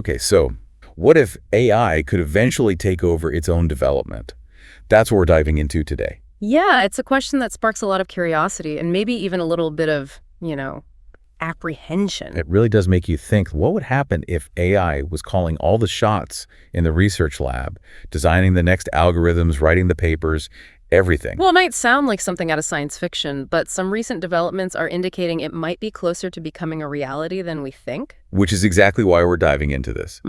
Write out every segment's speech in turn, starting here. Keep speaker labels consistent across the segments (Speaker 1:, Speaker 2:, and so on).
Speaker 1: Okay, so what if AI could eventually take over its own development? That's what we're diving into today.
Speaker 2: Yeah, it's a question that sparks a lot of curiosity and maybe even a little bit of, apprehension.
Speaker 1: It really does make you think, what would happen if AI was calling all the shots in the research lab, designing the next algorithms, writing the papers, everything?
Speaker 2: Well, it might sound like something out of science fiction, but some recent developments are indicating it might be closer to becoming a reality than we think.
Speaker 1: Which is exactly why we're diving into this.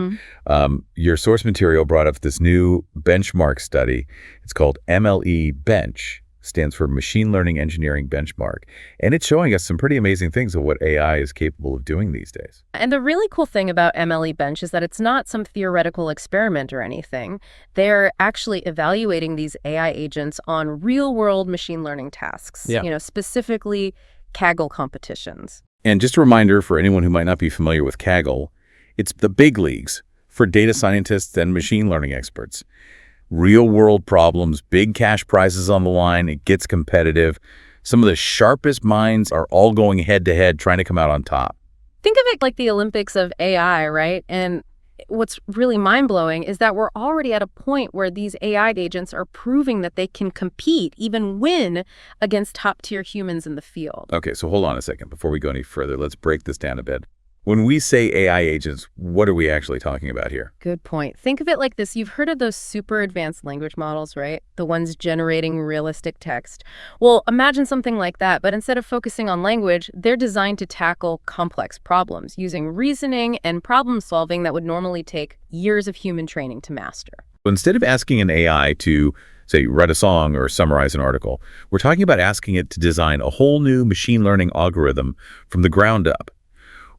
Speaker 1: Your source material brought up this new benchmark study. It's called MLE-Bench, stands for Machine Learning Engineering Benchmark. And it's showing us some pretty amazing things of what AI is capable of doing these days.
Speaker 2: And the really cool thing about MLE-Bench is that it's not some theoretical experiment or anything. They're actually evaluating these AI agents on real-world machine learning tasks, specifically Kaggle competitions.
Speaker 1: And just a reminder for anyone who might not be familiar with Kaggle, it's the big leagues for data scientists and machine learning experts. Real-world problems, big cash prizes on the line, it gets competitive. Some of the sharpest minds are all going head-to-head trying to come out on top.
Speaker 2: Think of it like the Olympics of AI, right? And what's really mind-blowing is that we're already at a point where these AI agents are proving that they can compete, even win, against top-tier humans in the field.
Speaker 1: Okay, so hold on a second. Before we go any further, let's break this down a bit. When we say AI agents, what are we actually talking about here?
Speaker 2: Good point. Think of it like this. You've heard of those super advanced language models, right? The ones generating realistic text. Well, imagine something like that, but instead of focusing on language, they're designed to tackle complex problems using reasoning and problem solving that would normally take years of human training to master.
Speaker 1: Instead of asking an AI to, say, write a song or summarize an article, we're talking about asking it to design a whole new machine learning algorithm from the ground up,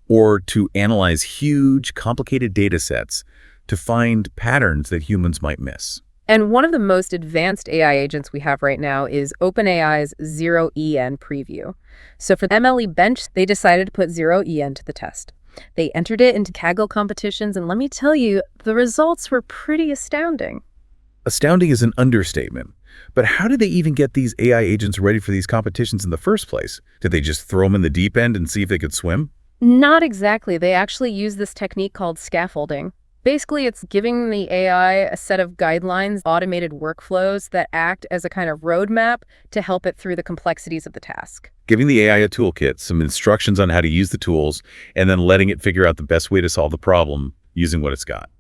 Speaker 1: or to analyze huge, complicated data sets to find patterns that humans might miss.
Speaker 2: And one of the most advanced AI agents we have right now is OpenAI's 0EN preview. So for MLE-Bench, they decided to put 0EN to the test. They entered it into Kaggle competitions, and let me tell you, the results were pretty astounding.
Speaker 1: Astounding is an understatement. But how did they even get these AI agents ready for these competitions in the first place? Did they just throw them in the deep end and see if they could swim?
Speaker 2: Not exactly. They actually use this technique called scaffolding. Basically, it's giving the AI a set of guidelines, automated workflows that act as a kind of roadmap to help it through the complexities of the task.
Speaker 1: Giving the AI a toolkit, some instructions on how to use the tools, and then letting it figure out the best way to solve the problem using what it's got.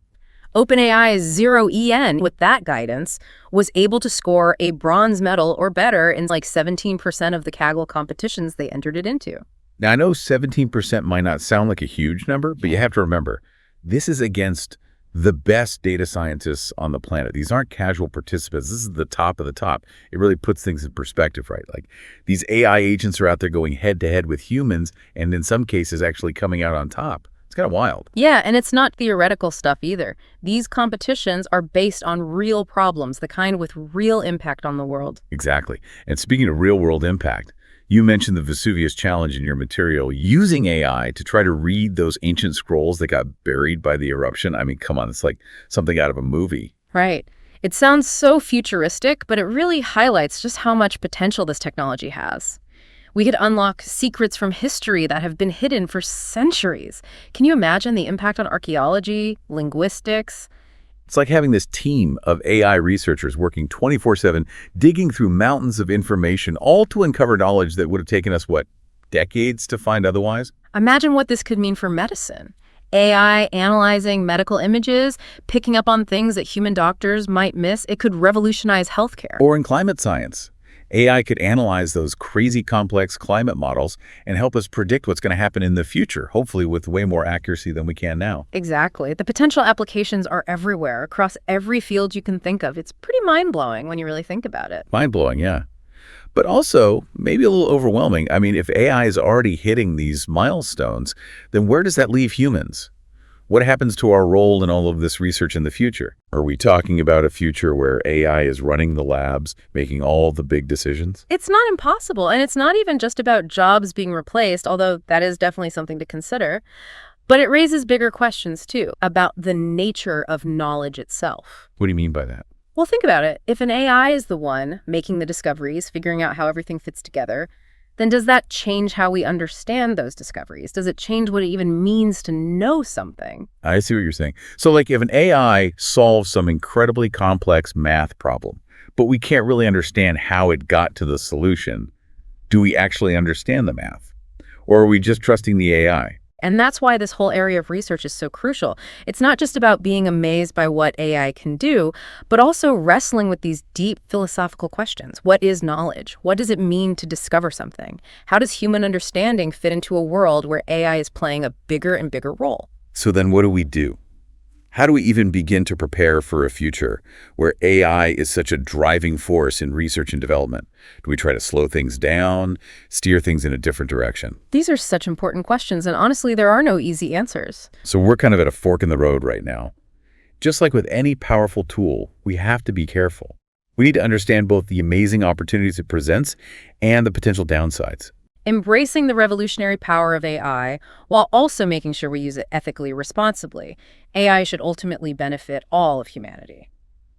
Speaker 2: OpenAI's 0EN, with that guidance, was able to score a bronze medal or better in like 17% of the Kaggle competitions they entered it into.
Speaker 1: Now, I know 17% might not sound like a huge number, but you have to remember, this is against the best data scientists on the planet. These aren't casual participants. This is the top of the top. It really puts things in perspective, right? Like, these AI agents are out there going head-to-head with humans, and in some cases actually coming out on top. It's kind of wild.
Speaker 2: Yeah, and it's not theoretical stuff either. These competitions are based on real problems, the kind with real impact on the world.
Speaker 1: Exactly. And speaking of real-world impact, you mentioned the Vesuvius Challenge in your material, using AI to try to read those ancient scrolls that got buried by the eruption. I mean, come on, it's like something out of a movie.
Speaker 2: Right. It sounds so futuristic, but it really highlights just how much potential this technology has. We could unlock secrets from history that have been hidden for centuries. Can you imagine the impact on archaeology, linguistics?
Speaker 1: It's like having this team of AI researchers working 24/7, digging through mountains of information, all to uncover knowledge that would have taken us, what, decades to find otherwise?
Speaker 2: Imagine what this could mean for medicine. AI analyzing medical images, picking up on things that human doctors might miss. It could revolutionize healthcare.
Speaker 1: Or in climate science. AI could analyze those crazy complex climate models and help us predict what's going to happen in the future, hopefully with way more accuracy than we can now.
Speaker 2: Exactly. The potential applications are everywhere, across every field you can think of. It's pretty mind-blowing when you really think about it.
Speaker 1: Mind-blowing, yeah. But also maybe a little overwhelming. I mean, if AI is already hitting these milestones, then where does that leave humans? What happens to our role in all of this research in the future? Are we talking about a future where AI is running the labs, making all the big decisions?
Speaker 2: It's not impossible, and it's not even just about jobs being replaced, although that is definitely something to consider. But it raises bigger questions, too, about the nature of knowledge itself.
Speaker 1: What do you mean by that?
Speaker 2: Well, think about it. If an AI is the one making the discoveries, figuring out how everything fits together, then does that change how we understand those discoveries? Does it change what it even means to know something?
Speaker 1: I see what you're saying. So like if an AI solves some incredibly complex math problem, but we can't really understand how it got to the solution, do we actually understand the math? Or are we just trusting the AI?
Speaker 2: And that's why this whole area of research is so crucial. It's not just about being amazed by what AI can do, but also wrestling with these deep philosophical questions. What is knowledge? What does it mean to discover something? How does human understanding fit into a world where AI is playing a bigger and bigger role?
Speaker 1: So then what do we do? How do we even begin to prepare for a future where AI is such a driving force in research and development? Do we try to slow things down, steer things in a different direction?
Speaker 2: These are such important questions, and honestly, there are no easy answers.
Speaker 1: So we're kind of at a fork in the road right now. Just like with any powerful tool, we have to be careful. We need to understand both the amazing opportunities it presents and the potential downsides.
Speaker 2: Embracing the revolutionary power of AI while also making sure we use it ethically responsibly. AI should ultimately benefit all of humanity.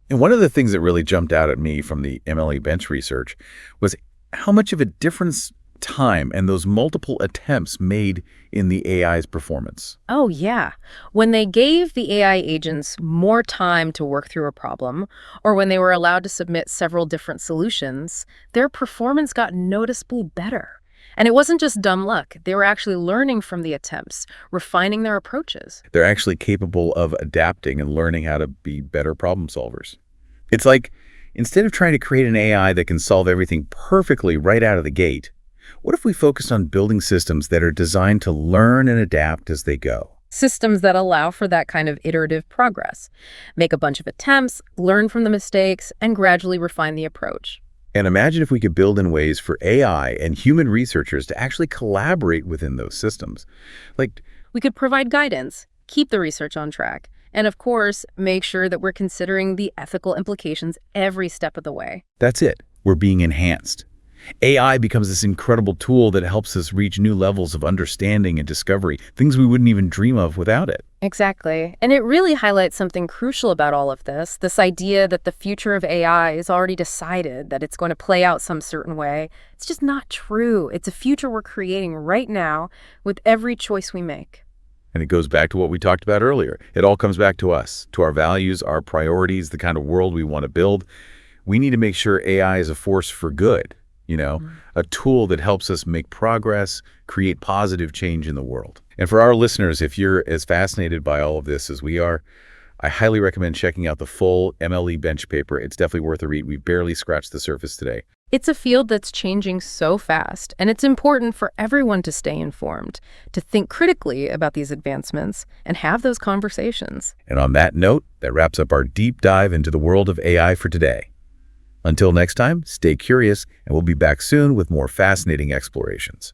Speaker 1: And one of the things that really jumped out at me from the MLE-Bench research was how much of a difference time and those multiple attempts made in the AI's performance.
Speaker 2: Oh, yeah. When they gave the AI agents more time to work through a problem, or when they were allowed to submit several different solutions, their performance got noticeably better. And it wasn't just dumb luck. They were actually learning from the attempts, refining their approaches.
Speaker 1: They're actually capable of adapting and learning how to be better problem solvers. It's like, instead of trying to create an AI that can solve everything perfectly right out of the gate, what if we focused on building systems that are designed to learn and adapt as they go?
Speaker 2: Systems that allow for that kind of iterative progress. Make a bunch of attempts, learn from the mistakes, and gradually refine the approach.
Speaker 1: And imagine if we could build in ways for AI and human researchers to actually collaborate within those systems.
Speaker 2: We could provide guidance, keep the research on track, and of course, make sure that we're considering the ethical implications every step of the way.
Speaker 1: That's it. We're being enhanced. AI becomes this incredible tool that helps us reach new levels of understanding and discovery, things we wouldn't even dream of without it.
Speaker 2: Exactly. And it really highlights something crucial about all of this idea that the future of AI is already decided, that it's going to play out some certain way. It's just not true. It's a future we're creating right now with every choice we make.
Speaker 1: And it goes back to what we talked about earlier. It all comes back to us, to our values, our priorities, the kind of world we want to build. We need to make sure AI is a force for good, a tool that helps us make progress, create positive change in the world. And for our listeners, if you're as fascinated by all of this as we are, I highly recommend checking out the full MLE-Bench paper. It's definitely worth a read. We've barely scratched the surface today.
Speaker 2: It's a field that's changing so fast, and it's important for everyone to stay informed, to think critically about these advancements, and have those conversations.
Speaker 1: And on that note, that wraps up our deep dive into the world of AI for today. Until next time, stay curious, and we'll be back soon with more fascinating explorations.